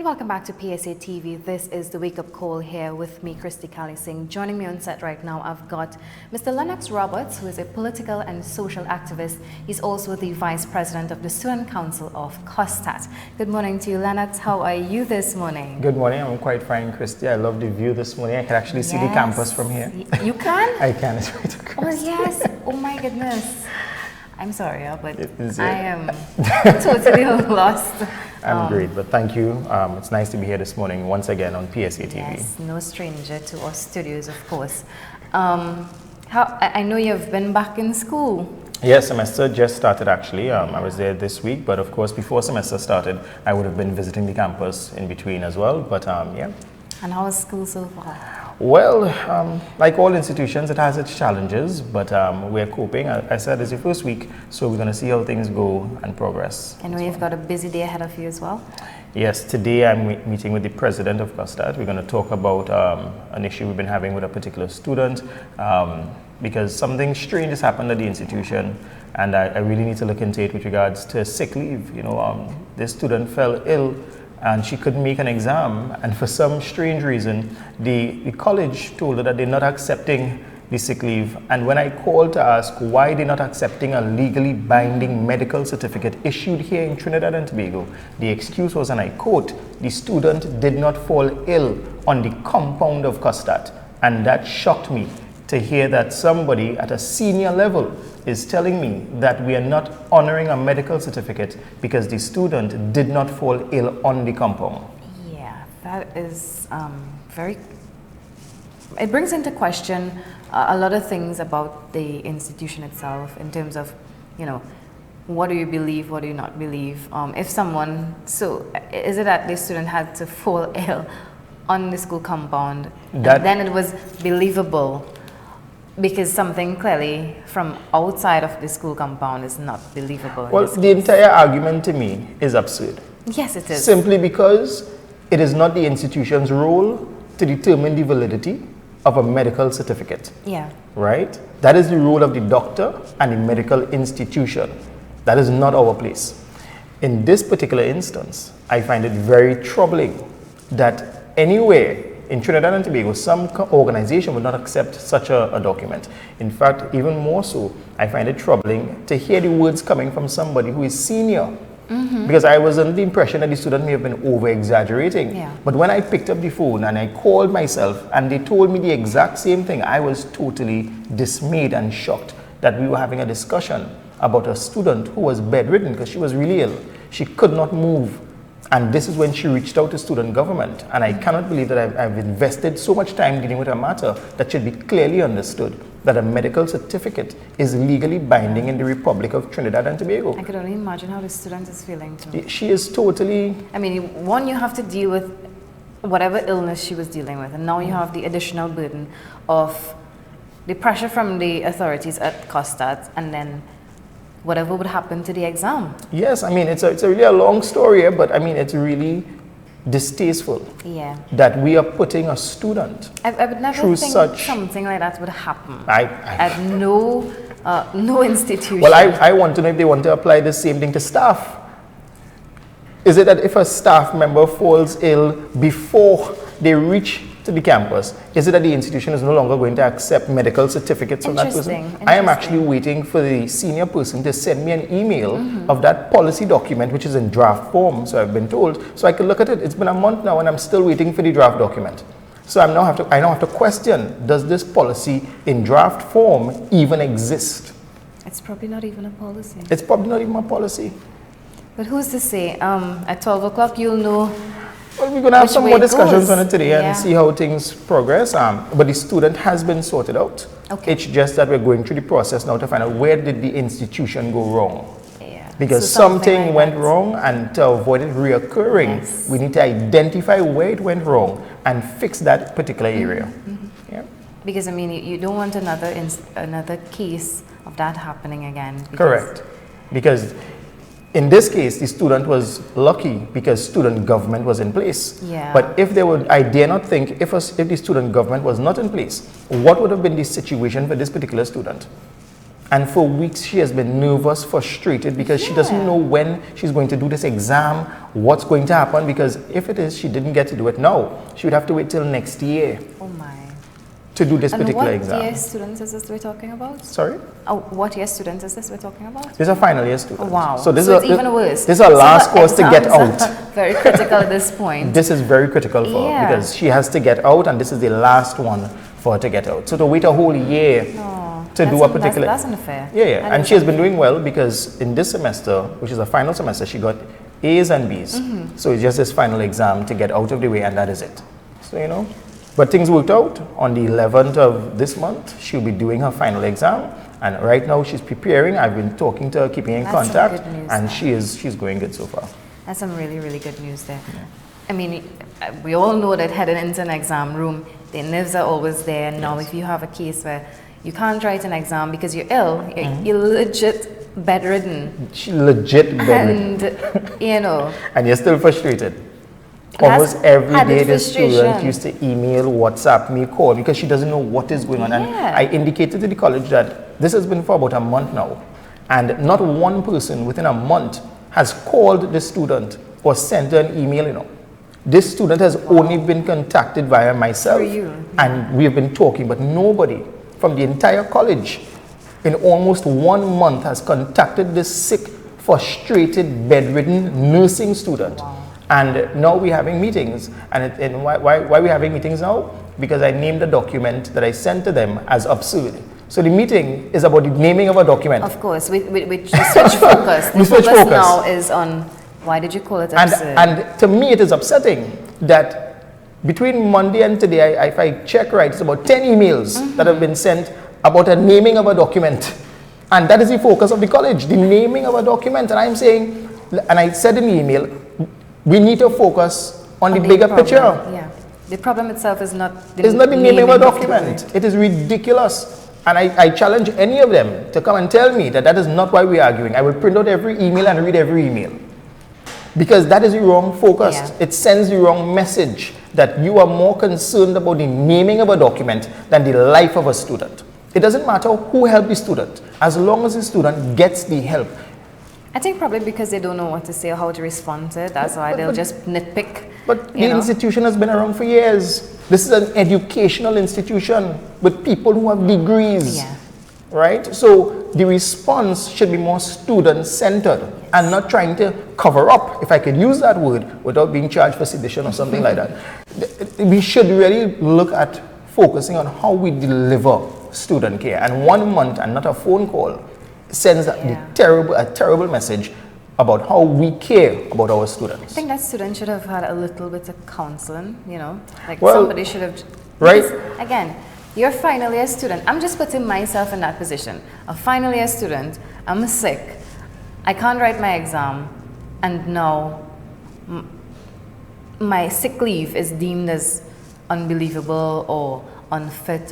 welcome back to PSA TV. This is the Wake Up Call here with me, Christy Kali Singh. Joining me on set right now, I've got Mr. Lennox Roberts, who is a political and social activist. He's also the Vice President of the Student Council of COSTAATT. Good morning to you, Lennox. How are you this morning? Good morning. I'm quite fine, Christy. I love the view this morning. I can actually see the campus from here. You can? I can. It's right across. Oh, yes. Oh, my goodness. I'm sorry, but I am totally lost. I'm great, but thank you. It's nice to be here this morning once again on PSA TV. Yes, no stranger to our studios, of course. I know you've been back in school. Yes, semester just started actually. I was there this week, but of course before semester started, I would have been visiting the campus in between as well, but yeah. And how is school so far? Well, like all institutions, it has its challenges, but we're coping. I said it's the first week, so we're going to see how things go and progress. I know you've got a busy day ahead of you as well. Yes, today I'm meeting with the president of COSTAATT. We're going to talk about an issue we've been having with a particular student because something strange has happened at the institution, and I really need to look into it with regards to sick leave. You know, this student fell ill and she couldn't make an exam, and for some strange reason the college told her that they're not accepting the sick leave. And when I called to ask why they're not accepting a legally binding medical certificate issued here in Trinidad and Tobago, the excuse was, and I quote, the student did not fall ill on the compound of COSTAATT. And that shocked me to hear that somebody at a senior level is telling me that we are not honoring a medical certificate because the student did not fall ill on the compound. Yeah, that is it brings into question a lot of things about the institution itself in terms of, you know, what do you believe, what do you not believe? Is it that the student had to fall ill on the school compound, and then it was believable? Because something clearly from outside of the school compound is not believable. Well, the entire argument to me is absurd. Yes, it is. Simply because it is not the institution's role to determine the validity of a medical certificate. Yeah. Right? That is the role of the doctor and the medical institution. That is not our place. In this particular instance, I find it very troubling that anywhere in Trinidad and Tobago, some organization would not accept such a document. In fact, even more so, I find it troubling to hear the words coming from somebody who is senior. Because I was under the impression that the student may have been over-exaggerating. Yeah. But when I picked up the phone and I called myself and they told me the exact same thing, I was totally dismayed and shocked that we were having a discussion about a student who was bedridden because she was really ill. She could not move. And this is when she reached out to student government. And I cannot believe that I've invested so much time dealing with a matter that should be clearly understood, that a medical certificate is legally binding in the Republic of Trinidad and Tobago. I could only imagine how the student is feeling too. She is totally... I mean, one, you have to deal with whatever illness she was dealing with, and now you have the additional burden of the pressure from the authorities at COSTAATT, and then whatever would happen to the exam. Yes, I mean, it's really a long story, but I mean, it's really distasteful that we are putting a student I would never through think something like that would happen at no institution. Well, I want to know if they want to apply the same thing to staff. Is it that if a staff member falls ill before they reach to the campus, is it that the institution is no longer going to accept medical certificates from that person? I am actually waiting for the senior person to send me an email of that policy document, which is in draft form, so I've been told, so I can look at it. It's been a month now and I'm still waiting for the draft document. So I now have to question, does this policy in draft form even exist? It's probably not even a policy. It's probably not even a policy. But who's to say? At 12 o'clock you'll know. Well, we're going to have some more discussions on it today and see how things progress. But the student has been sorted out. Okay. It's just that we're going through the process now to find out where did the institution go wrong. Yeah. Because so something went wrong, and to avoid it reoccurring, we need to identify where it went wrong and fix that particular area. Yeah. Because, I mean, you don't want another case of that happening again. Correct. Because in this case, the student was lucky because student government was in place. Yeah. But if they would, I dare not think, if the student government was not in place, what would have been the situation for this particular student? And for weeks, she has been nervous, frustrated, because she doesn't know when she's going to do this exam, what's going to happen, because if it is, she didn't get to do it now, she would have to wait till next year. Oh my. To do this particular exam. And what year students is this we're talking about? Sorry? Oh, what year students is this we're talking about? These are final year students. Oh, wow. So this it's is even worse. This is her last course to get out. Very critical at this point. This is very critical for her, because she has to get out, and this is the last one for her to get out. So to wait a whole year to do a particular... That's unfair. Yeah. And she has been doing well, because in this semester, which is a final semester, she got A's and B's. So it's just this final exam to get out of the way, and that is it. So, but things worked out. On the 11th of this month, she'll be doing her final exam. And right now she's preparing. I've been talking to her, keeping in contact, and she's going good so far. That's some really, really good news there. Yeah. I mean, we all know that heading into an exam room, the nerves are always there. Now, if you have a case where you can't write an exam because you're ill, you're legit bedridden. She's legit bedridden. And, and you're still frustrated. Almost every day the student used to email, WhatsApp me, call, because she doesn't know what is going on. And I indicated to the college that this has been for about a month now, and not one person within a month has called the student or sent her an email. This student has only been contacted via myself, and we have been talking, but nobody from the entire college in almost 1 month has contacted this sick, frustrated, bedridden nursing student. And now we're having meetings. And why we're having meetings now? Because I named a document that I sent to them as absurd. So the meeting is about the naming of a document. Of course, we just switch focus. The focus now is on why did you call it absurd? And to me it is upsetting that between Monday and today, if I check right, it's about 10 emails that have been sent about a naming of a document. And that is the focus of the college, the naming of a document. And I'm saying, and I said in the email, we need to focus on the bigger picture. Yeah. The problem itself is not the naming of a document. It is ridiculous. And I challenge any of them to come and tell me that is not why we're arguing. I will print out every email and read every email. Because that is the wrong focus. Yeah. It sends the wrong message that you are more concerned about the naming of a document than the life of a student. It doesn't matter who helped the student, as long as the student gets the help. I think probably because they don't know what to say or how to respond to it. That's why they'll just nitpick. But the institution has been around for years. This is an educational institution with people who have degrees. Yeah. Right? So the response should be more student-centered and not trying to cover up, if I could use that word, without being charged for sedition or something like that. We should really look at focusing on how we deliver student care. And 1 month and not a phone call sends a terrible message about how we care about our students. I think that student should have had a little bit of counseling, like somebody should have... Right. Because, again, you're a final year student. I'm just putting myself in that position. A final year student, I'm sick, I can't write my exam, and now my sick leave is deemed as unbelievable or unfit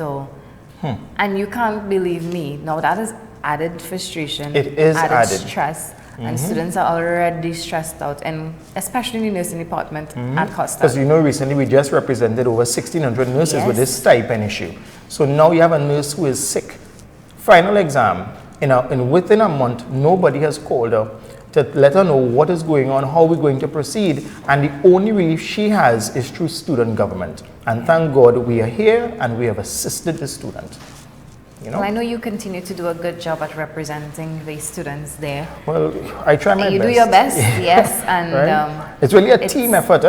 and you can't believe me. Now that is added frustration. It is added stress. And students are already stressed out, and especially in the nursing department at COSTAATT. Because recently we just represented over 1,600 nurses with this stipend issue. So now you have a nurse who is sick. Final exam, within a month, nobody has called her to let her know what is going on, how we're going to proceed. And the only relief she has is through student government. And thank God we are here and we have assisted the student. Well, I know you continue to do a good job at representing the students there. Well, I try my best. You do your best, yes. And right? It's really a team effort,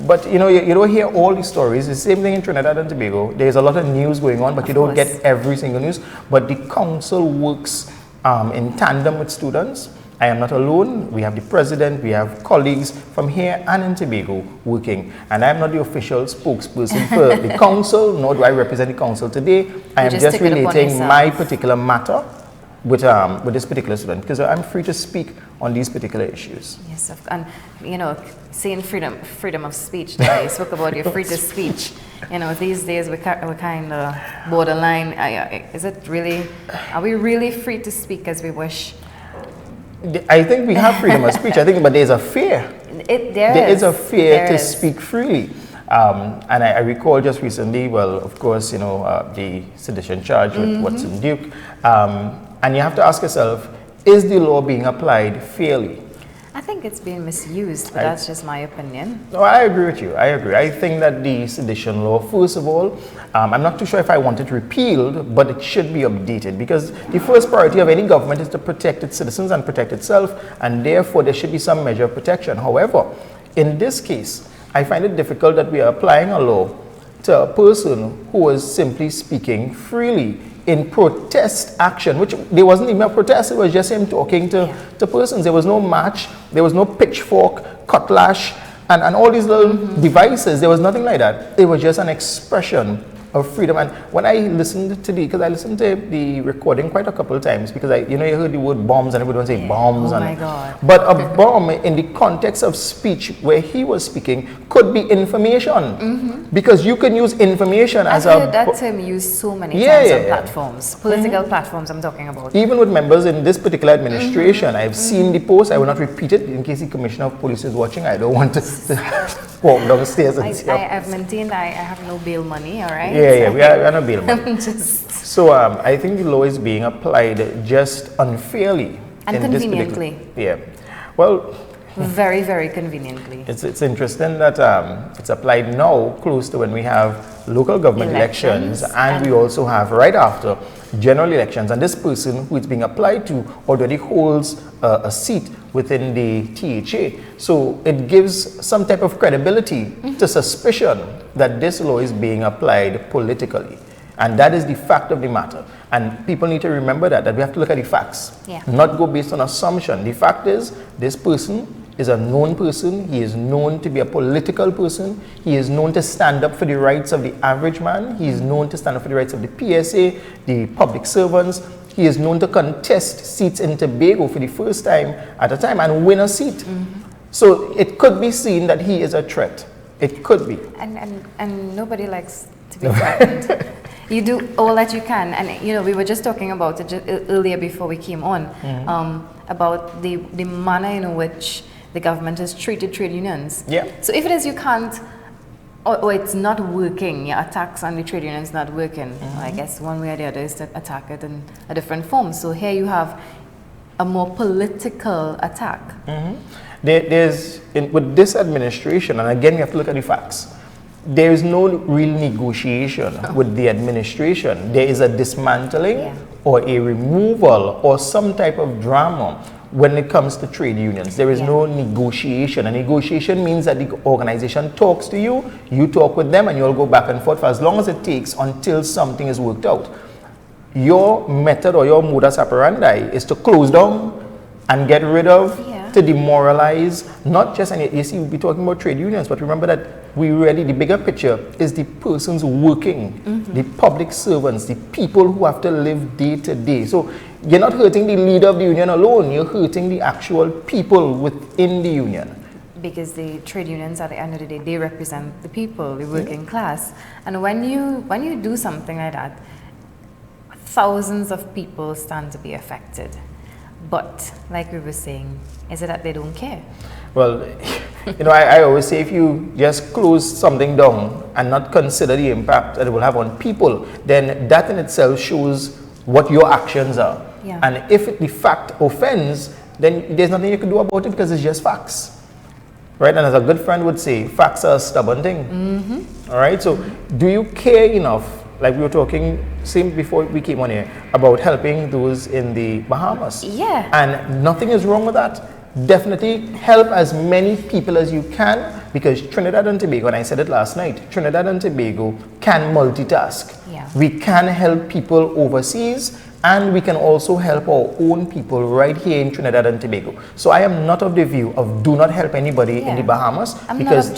but you don't hear all the stories. It's the same thing in Trinidad and Tobago. There's a lot of news going on, but you don't get every single news. But the council works in tandem with students. I am not alone. We have the president, we have colleagues from here and in Tobago working. And I'm not the official spokesperson for the council, nor do I represent the council today. I am just relating my particular matter with this particular student, because I'm free to speak on these particular issues. Yes, and saying freedom of speech, you spoke about your free to speech. These days we're kind of borderline. Are we really free to speak as we wish? I think we have freedom of speech, but there's a fear. There is a fear to speak freely. And I recall just recently, well, of course, the sedition charge with Watson Duke. And you have to ask yourself, is the law being applied fairly? I think it's being misused, but that's just my opinion. No, I agree with you. I agree. I think that the sedition law, first of all, I'm not too sure if I want it repealed, but it should be updated, because the first priority of any government is to protect its citizens and protect itself, and therefore there should be some measure of protection. However, in this case, I find it difficult that we are applying a law to a person who is simply speaking freely in protest action, which there wasn't even a protest, it was just him talking to persons. There was no match, there was no pitchfork, cutlash, and all these little devices. There was nothing like that. It was just an expression of freedom. And when I listened to because I listened to the recording quite a couple of times, because you heard the word bombs and everyone say bombs. Oh my God. But a bomb in the context of speech where he was speaking could be information, because you can use information as I've heard that term used so many times on platforms, political platforms I'm talking about. Even with members in this particular administration, I've seen the post. I will not repeat it in case the Commissioner of Police is watching. I don't want to walk downstairs and see. I've maintained I have no bail money, all right? Yeah, we are no bail money. Just So I think the law is being applied just unfairly. and in conveniently. This well, very, very conveniently. it's interesting that it's applied now close to when we have local government elections, and we also have right after general elections, and this person who it's being applied to already holds a seat within the THA. So it gives some type of credibility to suspicion that this law is being applied politically. And that is the fact of the matter. And people need to remember that we have to look at the facts, not go based on assumption. The fact is, this person is a known person. He is known to be a political person. He is known to stand up for the rights of the average man. He is known to stand up for the rights of the PSA, the public servants. He is known to contest seats in Tobago for the first time at a time and win a seat. So it could be seen that he is a threat. It could be. And nobody likes to be threatened. You do all that you can, and we were just talking about it earlier before we came on, about the manner in which the government has treated trade unions. So if it is you can't, or it's not working, your attacks on the trade unions not working, I guess one way or the other is to attack it in a different form. So here you have a more political attack. With this administration, and again you have to look at the facts, there is no real negotiation with the administration. There is a dismantling or a removal or some type of drama when it comes to trade unions. There is no negotiation. A negotiation means that the organization talks to you, you talk with them, and you all go back and forth for as long as it takes until something is worked out. Your method or your modus operandi is to close down and get rid of, to demoralize, not just, and you see, we'll be talking about trade unions, but remember that the bigger picture is the persons working, the public servants, the people who have to live day to day. So you're not hurting the leader of the union alone, you're hurting the actual people within the union. Because the trade unions, at the end of the day, they represent the people, the working class. And when you do something like that, thousands of people stand to be affected. But, like we were saying, is it that they don't care? Well, I always say, if you just close something down and not consider the impact that it will have on people, then that in itself shows what your actions are. And if the fact offends, then there's nothing you can do about it, because it's just facts. Right? And as a good friend would say, facts are a stubborn thing. All right? So do you care enough, like we were talking same before we came on here, about helping those in the Bahamas? And nothing is wrong with that. Definitely help as many people as you can, because Trinidad and Tobago, and I said it last night, Trinidad and Tobago can multitask. We can help people overseas, and we can also help our own people right here in Trinidad and Tobago. So I am not of the view of do not help anybody in the Bahamas, because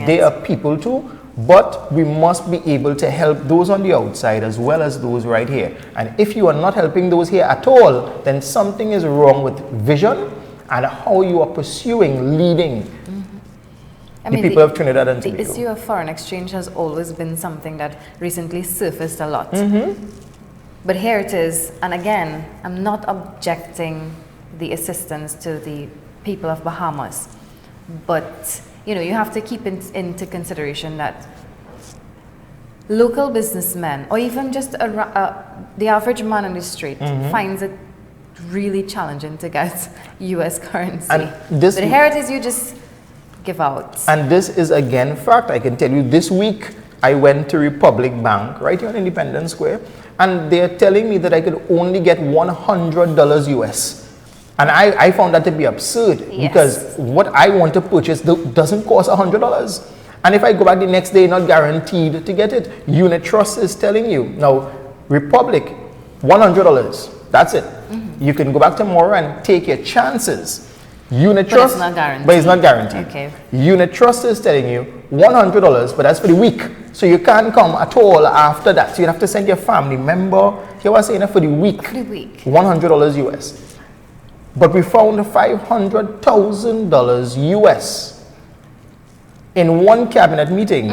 they are people too. But we must be able to help those on the outside as well as those right here. And if you are not helping those here at all, then something is wrong with vision and how you are pursuing leading the people of Trinidad and Tobago. The issue of foreign exchange has always been something that recently surfaced a lot. But here it is, and again, I'm not objecting the assistance to the people of Bahamas, but you have to keep into consideration that local businessmen, or even just the average man on the street, finds it really challenging to get US currency. And this, the heritage you just give out. And this is again fact. I can tell you this week I went to Republic Bank right here on Independence Square, and they're telling me that I could only get $100 US. And I found that to be absurd, because what I want to purchase doesn't cost $100. And if I go back the next day, not guaranteed to get it. Unit Trust is telling you. Now, Republic, $100. That's it. You can go back tomorrow and take your chances. Unit Trust, it's not guaranteed. But it's not guaranteed. Okay. Unit Trust is telling you $100, but that's for the week. So you can't come at all after that. So you have to send your family member. You were saying that for the week. For the week. $100 US. But we found $500,000 US in one cabinet meeting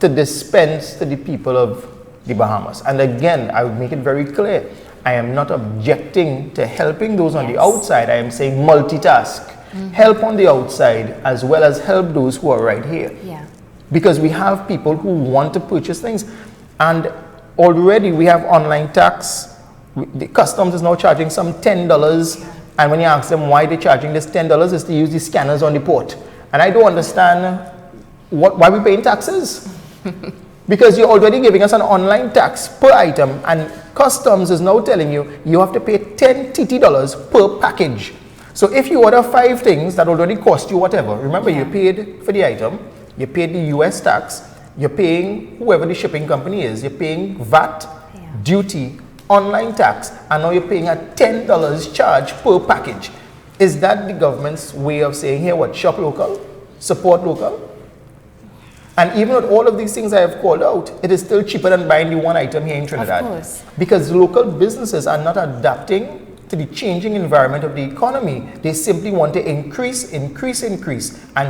to dispense to the people of the Bahamas. And again, I would make it very clear, I am not objecting to helping those on the outside. I am saying multitask. Help on the outside as well as help those who are right here. Yeah. Because we have people who want to purchase things. And already we have online tax. The customs is now charging some $10. And when you ask them why they're charging this $10, is to use the scanners on the port. And I don't understand why we're paying taxes. Because you're already giving us an online tax per item, and customs is now telling you you have to pay $10 TT per package. So if you order 5 things that already cost you whatever, remember you paid for the item, you paid the US tax, you're paying whoever the shipping company is, you're paying VAT, duty, online tax, and now you're paying a $10 charge per package. Is that the government's way of saying, here what, shop local, support local? And even with all of these things I have called out, it is still cheaper than buying the one item here in Trinidad. Of course. Because local businesses are not adapting to the changing environment of the economy. They simply want to increase, and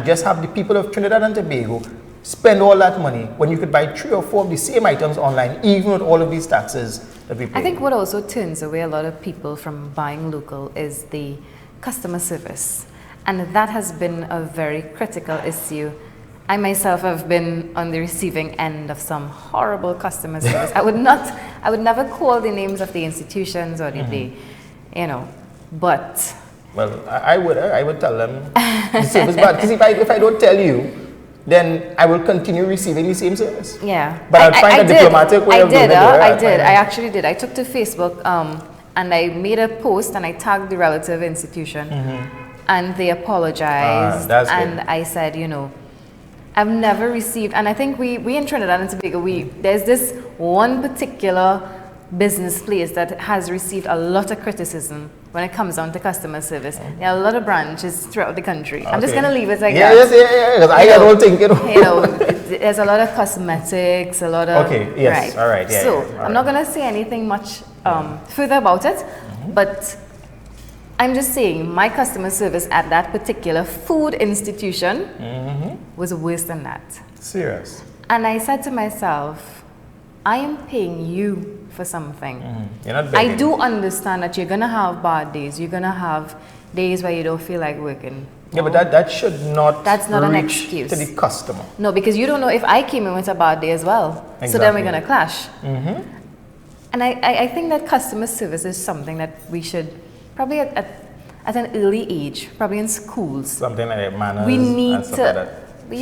just have the people of Trinidad and Tobago spend all that money when you could buy 3 or 4 of the same items online, even with all of these taxes that we pay. I think what also turns away a lot of people from buying local is the customer service. And that has been a very critical issue. I myself have been on the receiving end of some horrible customer service. I would never call the names of the institutions or the but. Well, I would tell them the service bad. Because if I don't tell you, then I will continue receiving the same service. Yeah. But I'll find a diplomatic way of doing it. I actually did. I took to Facebook and I made a post and I tagged the relative institution and they apologized. And good. I said, I've never received, and I think we in Trinidad and Tobago, there's this one particular business place that has received a lot of criticism when it comes down to customer service. There are a lot of branches throughout the country. I'm just going to leave it like that. Yes, I don't think, there's a lot of cosmetics, a lot of... Okay, yes, right. All right. Yeah, so, all I'm not going to say anything much further about it, but I'm just saying my customer service at that particular food institution was worse than that. Serious. And I said to myself, I am paying you for something. You're not begging. I do understand that you're going to have bad days. You're going to have days where you don't feel like working. Yeah, but that should not That's not an reach excuse. to the customer. No, because you don't know if I came in with a bad day as well. Exactly. So then we're going to clash. And I think that customer service is something that we should probably at an early age, probably in schools. Something like manners. We need and stuff to. like that. But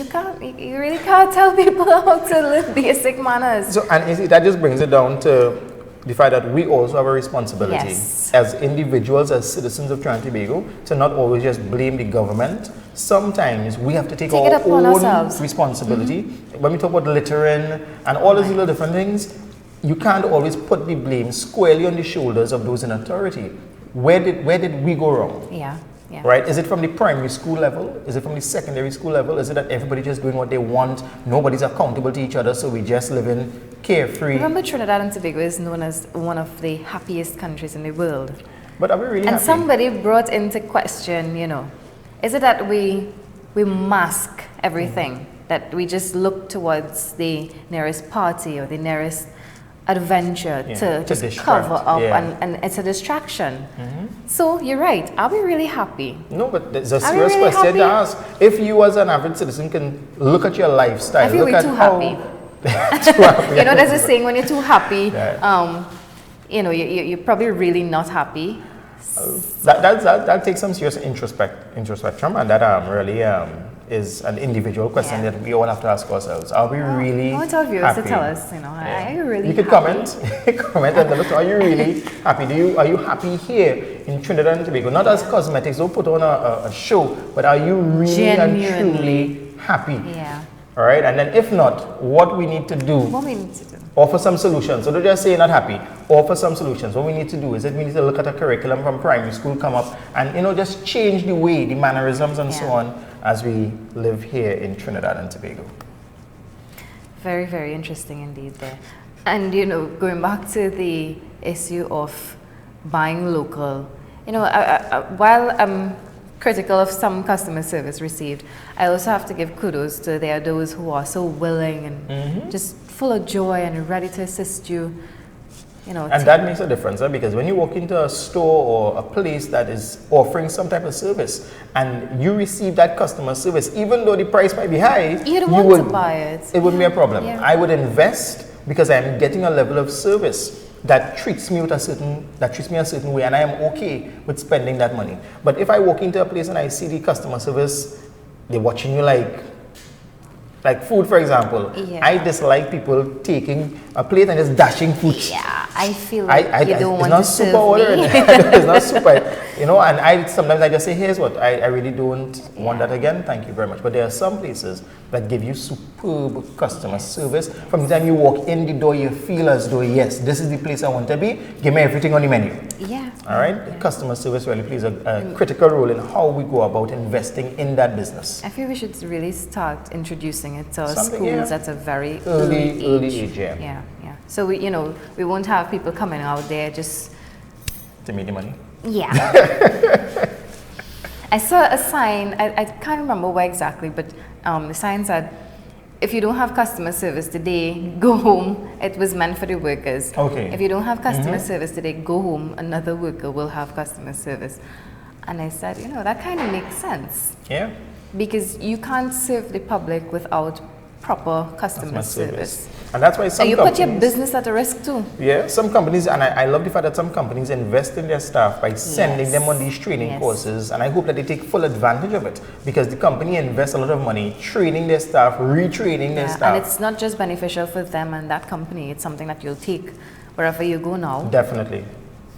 you really can't tell people how to live basic manners. So, and you see, that just brings it down to the fact that we also have a responsibility as individuals, as citizens of Trinidad and Tobago, to not always just blame the government. Sometimes we have to take our own responsibility. When we talk about littering and all these little different things, you can't always put the blame squarely on the shoulders of those in authority. Where did we go wrong? Yeah. Right? Is it from the primary school level? Is it from the secondary school level? Is it that everybody just doing what they want? Nobody's accountable to each other, so we just living carefree? Remember, Trinidad and Tobago is known as one of the happiest countries in the world. But are we really happy? And somebody brought into question, is it that we mask everything? That we just look towards the nearest party or the nearest adventure to just cover up and it's a distraction. So you're right. Are we really happy? No, but there's a serious question to ask. If you as an average citizen can look at your lifestyle, I feel we're too happy. There's a saying, when you're too happy, you're probably really not happy. That takes some serious introspection, and that really is an individual question that we all have to ask ourselves. Are we really I want our viewers happy? to tell us, are you really You could happy? comment and tell us, are you really happy? Are you happy here in Trinidad and Tobago? Not as cosmetics, don't put on a show, but are you really and truly happy? Yeah. All right, and then if not, what we need to do? What we need to do? Offer some solutions. So don't just say not happy. Offer some solutions. What we need to do is that we need to look at a curriculum from primary school, come up, and just change the way, the mannerisms and so on as we live here in Trinidad and Tobago. Very, very interesting indeed there. And going back to the issue of buying local, while I'm critical of some customer service received, I also have to give kudos to those who are so willing and just full of joy and ready to assist you. And that makes a difference, because when you walk into a store or a place that is offering some type of service and you receive that customer service, even though the price might be high, you want to buy it. It wouldn't be a problem. Yeah. I would invest because I am getting a level of service that treats me a certain way, and I am okay with spending that money. But if I walk into a place and I see the customer service, they're watching you like food, for example. Yeah. I dislike people taking a plate and just dashing food. Yeah, I feel like you don't want to serve me. It's not super. And sometimes I just say, here's what, I really don't want that again, thank you very much. But there are some places that give you superb customer service. From the time you walk in the door, you feel as though, yes, this is the place I want to be, give me everything on the menu. Yeah. All right? Yeah. Customer service really plays a critical role in how we go about investing in that business. I feel we should really start introducing it to our Something, schools at a very early age. Yeah. So we won't have people coming out there just to make the money. Yeah. I saw a sign, I can't remember where exactly, but the sign said, if you don't have customer service today, go home. It was meant for the workers. Okay. If you don't have customer service today, go home. Another worker will have customer service. And I said, that kind of makes sense. Yeah. Because you can't serve the public without proper customer service. And that's why some you companies... put your business at a risk too. Yeah, some companies, and I love the fact that some companies invest in their staff by sending them on these training courses, and I hope that they take full advantage of it, because the company invests a lot of money training their staff, retraining their staff. And it's not just beneficial for them and that company, it's something that you'll take wherever you go now. Definitely.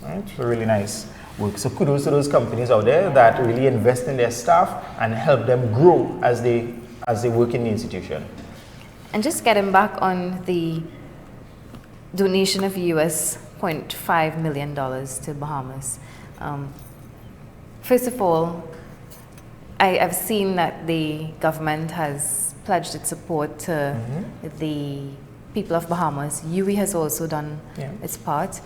Right? So really nice work. So kudos to those companies out there that really invest in their staff and help them grow as they work in the institution. And just getting back on the donation of US $0.5 million to Bahamas. First of all, I've seen that the government has pledged its support to the people of Bahamas. UWI has also done its part.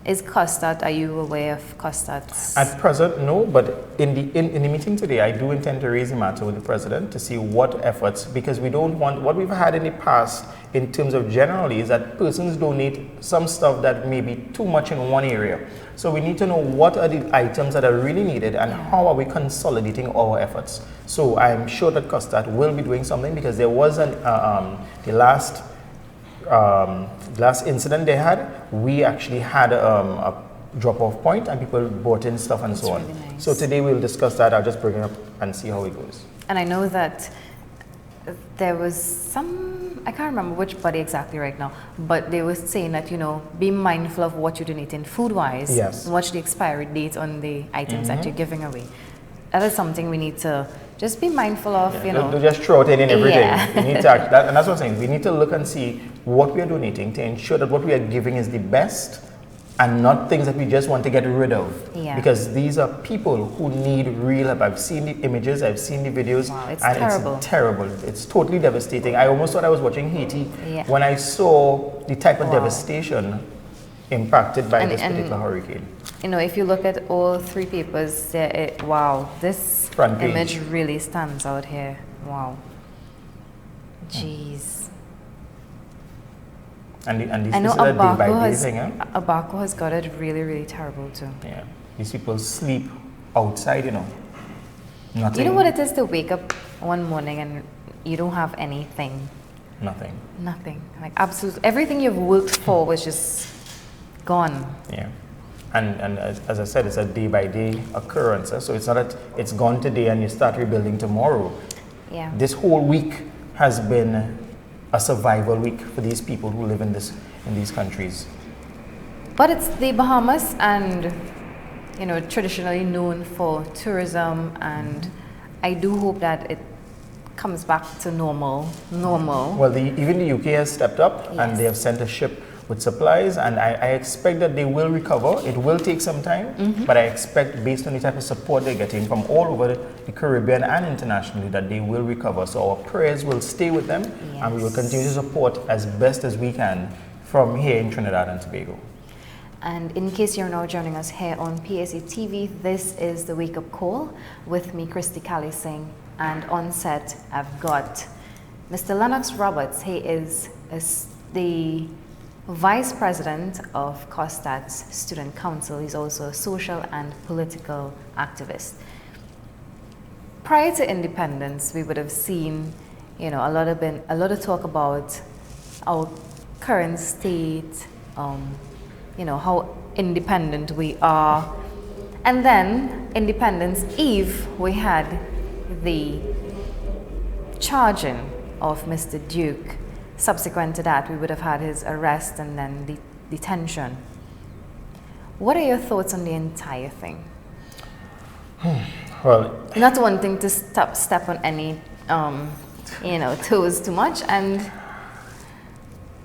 Is COSTAATT, are you aware of COSTAATT's? At present, no, but in the meeting today, I do intend to raise the matter with the president to see what efforts, because we don't want, what we've had in the past in terms of generally is that persons donate some stuff that may be too much in one area. So we need to know what are the items that are really needed and how are we consolidating our efforts. So I'm sure that COSTAATT will be doing something, because there was the last incident they had, we actually had a drop-off point and people brought in stuff and so on. Really nice. So today we'll discuss that. I'll just bring it up and see how it goes. And I know that there was some, I can't remember which body exactly right now, but they were saying that, be mindful of what you're donating food-wise. Yes. Watch the expiry date on the items that you're giving away. That is something we need to just be mindful of, Don't just throw it in everything. Yeah. We need to and that's what I'm saying. We need to look and see what we are donating to ensure that what we are giving is the best and not things that we just want to get rid of. Yeah. Because these are people who need real help. I've seen the images, I've seen the videos, wow, it's and terrible. It's terrible. It's totally devastating. I almost thought I was watching Haiti when I saw the type of devastation impacted by this particular hurricane. If you look at all three papers, wow, this Front page. image really stands out here. Wow. Jeez. And this I know is a day-by-day thing, Abaco has got it really, really terrible too. Yeah. These people sleep outside, Nothing. You know what it is to wake up one morning and you don't have anything? Nothing. Nothing. Like absolutely everything you've worked for was just gone. Yeah. And as I said, it's a day-by-day occurrence. So it's not that it's gone today and you start rebuilding tomorrow. Yeah. This whole week has been a survival week for these people who live in these countries. But it's the Bahamas, and you know, traditionally known for tourism, and I do hope that it comes back to normal. Well, even the UK has stepped up, Yes. and they have sent a ship with supplies, and I expect that they will recover. It will take some time, but I expect, based on the type of support they're getting from all over the Caribbean and internationally, that they will recover. So our prayers will stay with them, and we will continue to support as best as we can from here in Trinidad and Tobago. And in case you're now joining us here on PSA TV, this is the Wake Up Call with me, Christy Kali Singh, and on set I've got Mr. Lennox Roberts. He is the Vice President of COSTAATT's Student Council. He's also a social and political activist. Prior to independence, we would have seen, you know, a lot of talk about our current state, you know, how independent we are. And then, Independence Eve, we had the charging of Mr. Duke. Subsequent to that, we would have had his arrest and then the detention. What are your thoughts on the entire thing? Well, Not wanting to step on any, you know, toes too much, and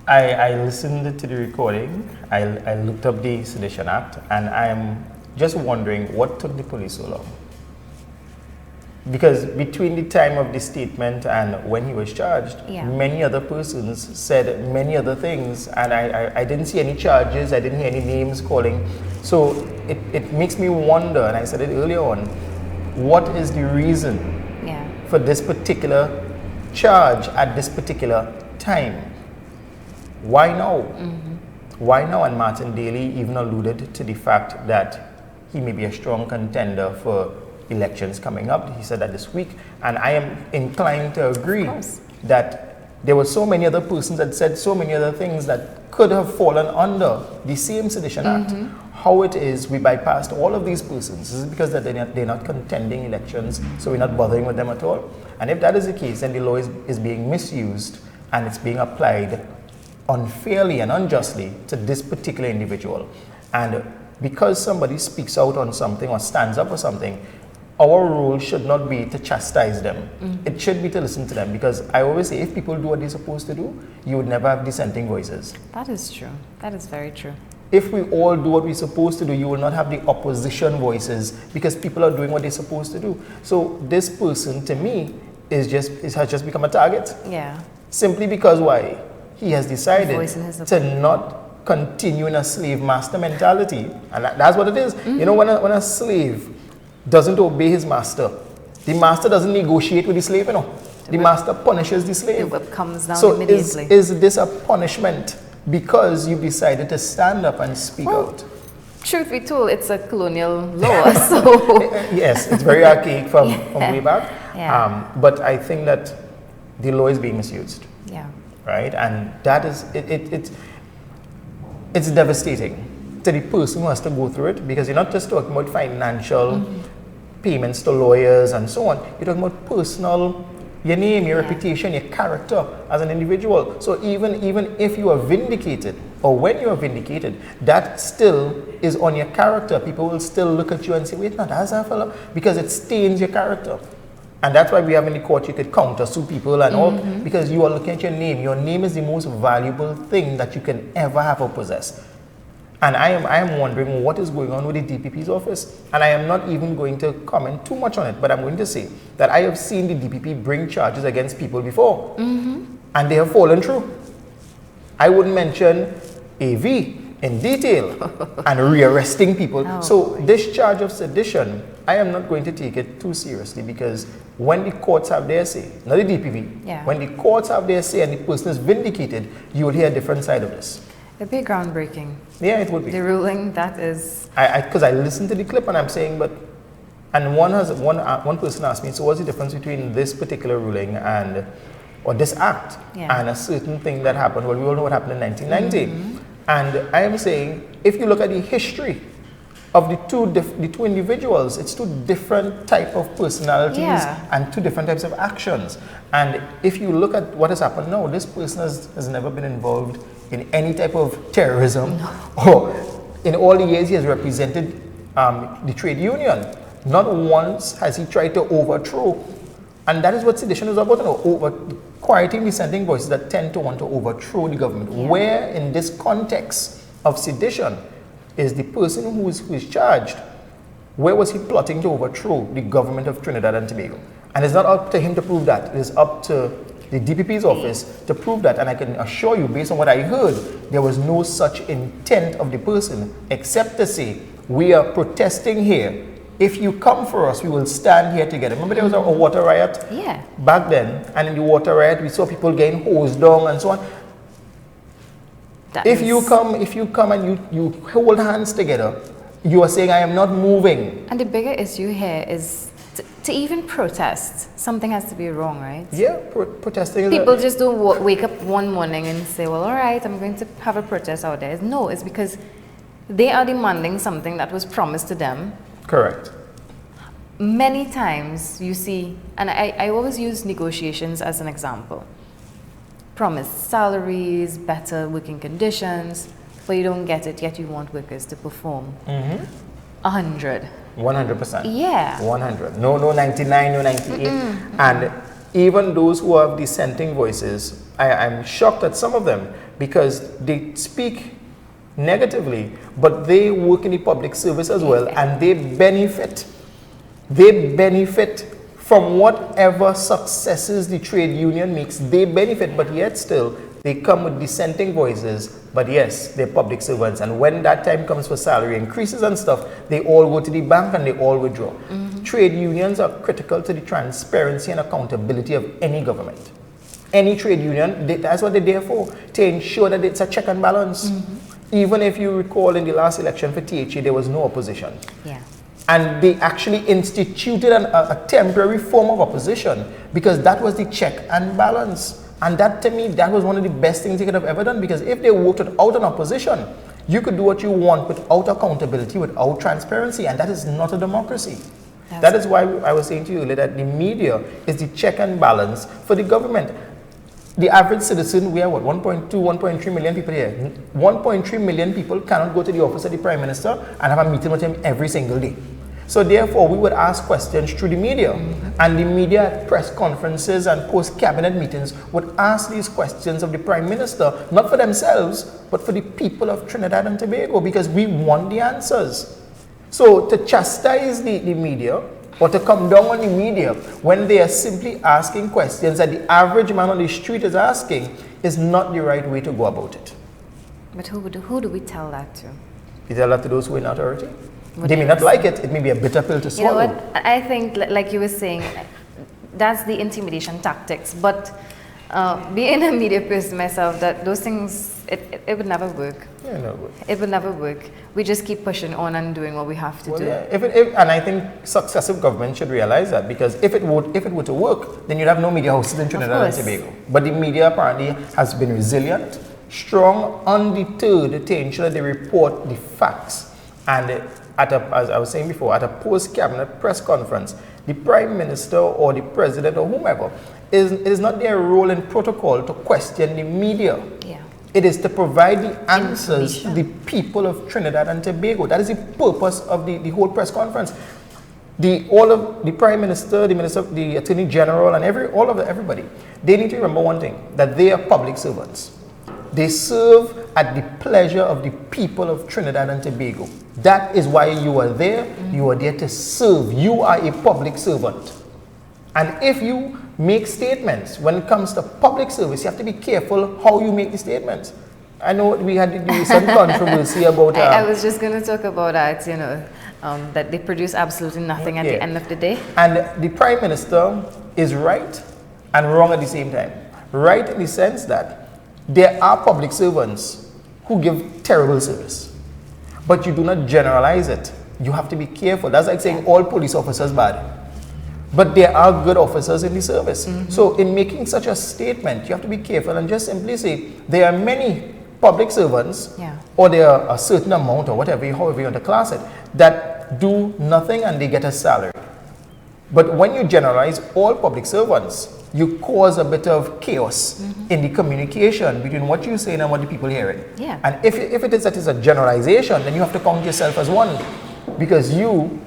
I listened to the recording, I looked up the Sedition Act, and I'm just wondering what took the police so long. Because between the time of the statement and when he was charged, many other persons said many other things, and I didn't see any charges, I didn't hear any names calling. So it makes me wonder, and I said it earlier on, what is the reason for this particular charge at this particular time? Why now? Why now? And Martin Daly even alluded to the fact that he may be a strong contender for elections coming up. He said that this week, and I am inclined to agree that there were so many other persons that said so many other things that could have fallen under the same Sedition Act. How it is we bypassed all of these persons? Is it because that they're not contending elections, so we're not bothering with them at all? And if that is the case, then the law is being misused, and it's being applied unfairly and unjustly to this particular individual. And because somebody speaks out on something or stands up for something, our role should not be to chastise them. It should be to listen to them, because I always say, if people do what they're supposed to do, you would never have dissenting voices. that is true. That is very true. If we all do what we're supposed to do, you will not have the opposition voices, because people are doing what they're supposed to do. So this person, to me, has just become a target. Yeah. Simply because why? He has decided Voicing his to not continue in a slave master mentality. And that's what it is. You know, when a slave doesn't obey his master, the master doesn't negotiate with the slave, you know. The master punishes the slave. The whip comes down So immediately. is this a punishment because you decided to stand up and speak out? Truth be told, it's a colonial law, so Yes, it's very archaic from way back. Yeah. But I think that the law is being misused. yeah. Right, and that is it's devastating to the person who has to go through it, because you're not just talking about financial payments to lawyers and so on. You're talking about personal, your name, your reputation, your character as an individual. So even if you are vindicated, or when you are vindicated, that still is on your character. People will still look at you and say, wait, now that's a fellow, because it stains your character. And that's why we have in the court, you could counter sue people and all, because you are looking at your name. Your name is the most valuable thing that you can ever have or possess. And I am wondering what is going on with the DPP's office. And I am not even going to comment too much on it, but I'm going to say that I have seen the DPP bring charges against people before, and they have fallen through. I would mention AV in detail and rearresting people. So this charge of sedition, I am not going to take it too seriously, because when the courts have their say, not the DPP, when the courts have their say and the person is vindicated, you will hear a different side of this. It'd be groundbreaking. Yeah, it would be. The ruling, that is... Because I listened to the clip and I'm saying, but... And one person asked me, so what's the difference between this particular ruling and... or this act and a certain thing that happened? Well, we all know what happened in 1990. And I am saying, if you look at the history of the two individuals. It's two different type of personalities and two different types of actions. And if you look at what has happened now, this person has never been involved in any type of terrorism, or in all the years he has represented the trade union. Not once has he tried to overthrow. And that is what sedition is about, quieting dissenting voices that tend to want to overthrow the government. Where in this context of sedition is the person who is charged? Where was he plotting to overthrow the government of Trinidad and Tobago? And it's not up to him to prove that. It is up to the DPP's office to prove that. And I can assure you, based on what I heard, there was no such intent of the person except to say, we are protesting here. If you come for us, we will stand here together. Remember there was a water riot back then, and in the water riot we saw people getting hosed down and so on. If you come and you hold hands together, you are saying, I am not moving. And the bigger issue here is to even protest, something has to be wrong, right? Yeah, protesting. People just don't wake up one morning and say, well, all right, I'm going to have a protest out there. No, it's because they are demanding something that was promised to them. Correct. Many times you see, and I always use negotiations as an example. Promised salaries, better working conditions, but you don't get it, yet you want workers to perform. 100. 100%. Yeah. 100. No 99, no 98. And even those who have dissenting voices, I'm shocked at some of them because they speak negatively, but they work in the public service as well, and they benefit. They benefit from whatever successes the trade union makes. They benefit, but yet still they come with dissenting voices. But yes, they're public servants, and when that time comes for salary increases and stuff, they all go to the bank and they all withdraw. Trade unions are critical to the transparency and accountability of any government. Any trade union, that's what they're there for, to ensure that it's a check and balance. Even if you recall in the last election for THA, there was no opposition. Yeah. And they actually instituted a temporary form of opposition because that was the check and balance. And that, to me, that was one of the best things they could have ever done, because if they worked without an opposition, you could do what you want without accountability, without transparency, and that is not a democracy. That is why I was saying to you earlier that the media is the check and balance for the government. The average citizen, we are what, 1.2, 1.3 million people here. 1.3 million people cannot go to the office of the Prime Minister and have a meeting with him every single day. So therefore, we would ask questions through the media. And the media at press conferences and post-cabinet meetings would ask these questions of the Prime Minister, not for themselves, but for the people of Trinidad and Tobago, because we want the answers. So to chastise the media, or to come down on the media when they are simply asking questions that the average man on the street is asking, is not the right way to go about it. But who do we tell that to? We tell that to those who are in authority. They may not like it. It may be a bitter pill to swallow. You know what? I think, like you were saying, that's the intimidation tactics. But being a media person myself, that those things, it would never work. Yeah, no. It would never work. We just keep pushing on and doing what we have to do. Yeah. And I think successive governments should realize that, because if it were to work, then you'd have no media houses in Trinidad and Tobago. But the media apparently has been resilient, strong, undeterred to ensure that they report the facts. And as I was saying before, at a post-cabinet press conference, the Prime Minister or the President or whomever, it is not their role in protocol to question the media. Yeah. It is to provide the answers to the people of Trinidad and Tobago. That is the purpose of the whole press conference. All of the Prime Minister, the Minister, the Attorney General, and everybody, they need to remember one thing, that they are public servants. They serve at the pleasure of the people of Trinidad and Tobago. That is why you are there. You are there to serve. You are a public servant. And if you make statements when it comes to public service, you have to be careful how you make the statements. I know we had some controversy about... I was just going to talk about that, that they produce absolutely nothing at the end of the day. And the Prime Minister is right and wrong at the same time. Right in the sense that there are public servants who give terrible service. But you do not generalize it. You have to be careful. That's like saying all police officers bad. But there are good officers in the service. So in making such a statement, you have to be careful and just simply say, there are many public servants, Yeah. or they are a certain amount or whatever, however you want to class it, that do nothing and they get a salary. But when you generalize all public servants, you cause a bit of chaos in the communication between what you're saying and what the people hearing. Yeah. And if it is that it's a generalization, then you have to count yourself as one, because you,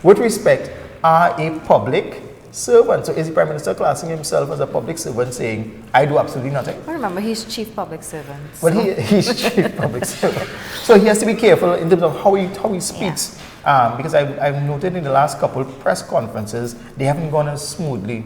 with respect, are a public servant. So is the Prime Minister classing himself as a public servant, saying, I do absolutely nothing? Well, remember, he's chief public servant. Well, he's chief public servant. So he has to be careful in terms of how he speaks. Because I've noted in the last couple press conferences, they haven't gone as smoothly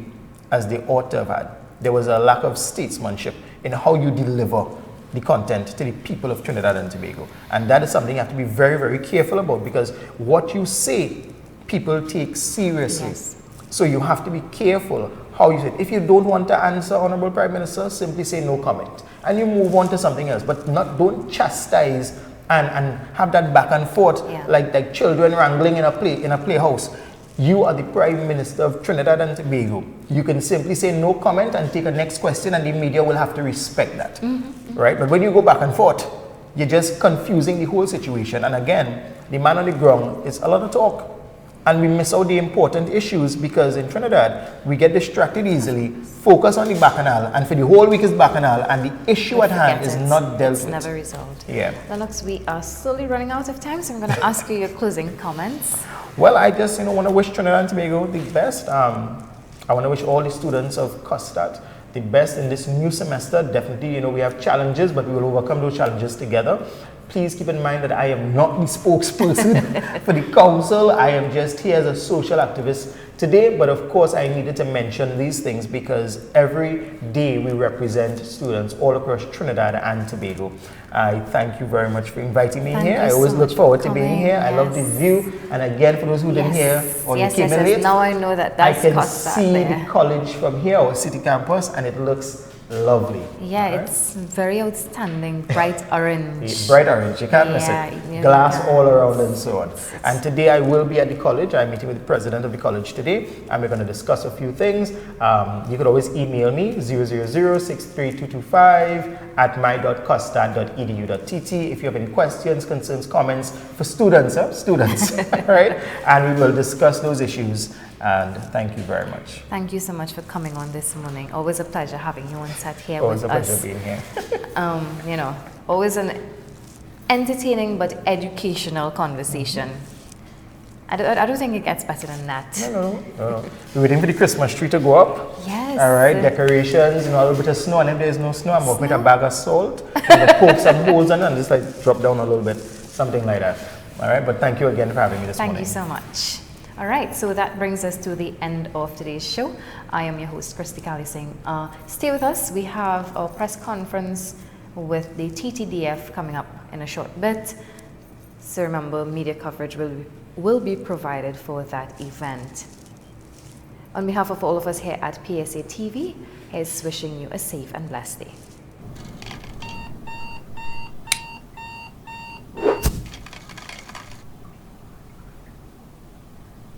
as they ought to have had. There was a lack of statesmanship in how you deliver the content to the people of Trinidad and Tobago. And that is something you have to be very, very careful about, because what you say, people take seriously. Yes. So you have to be careful how you say it. If you don't want to answer, Honorable Prime Minister, simply say no comment. And you move on to something else. But don't chastise and have that back and forth like children wrangling in a playhouse. You are the Prime Minister of Trinidad and Tobago. You can simply say no comment and take a next question, and the media will have to respect that. Right? But when you go back and forth, you're just confusing the whole situation. And again, the man on the ground is a lot of talk. And we miss out the important issues, because in Trinidad, we get distracted easily, focus on the bacchanal, and for the whole week is bacchanal, and the issue at hand is not dealt with. It's never resolved. Yeah. Lennox, we are slowly running out of time, so I'm going to ask you your closing comments. Well, I just want to wish Trinidad and Tobago the best. I want to wish all the students of COSTAATT the best in this new semester. Definitely, we have challenges, but we will overcome those challenges together. Please keep in mind that I am not the spokesperson for the council. I am just here as a social activist today, but of course I needed to mention these things because every day we represent students all across Trinidad and Tobago. I thank you very much for inviting me here. I always look forward to being here. I love the view, and again, for those who didn't hear or you came in late, now I know that that's I can COSTAATT see there. the college from here, our city campus, and it looks lovely. Yeah, it's very outstanding, bright orange. Bright orange, you can't miss it. Glass all around and so on. And today I will be at the college. I'm meeting with the president of the college today, and we're going to discuss a few things. You could always email me 000-63225@my.costatt.edu.tt if you have any questions, concerns, comments for students, right? And we will discuss those issues. And thank you very much. Thank you so much for coming on this morning. Always a pleasure having you on set here Always with a pleasure us. being here. Always an entertaining but educational conversation. I don't think it gets better than that. No. We're waiting for the Christmas tree to go up. Yes. All right, decorations, a little bit of snow, and if there's no snow, I'm working with a bag of salt, and poke some holes in it and just drop down a little bit, something like that. All right, but thank you again for having me this morning. Thank you so much. All right, so that brings us to the end of today's show. I am your host, Christy Kali Singh. Stay with us. We have our press conference with the TTDF coming up in a short bit. So remember, media coverage will be provided for that event. On behalf of all of us here at PSA TV, here's wishing you a safe and blessed day.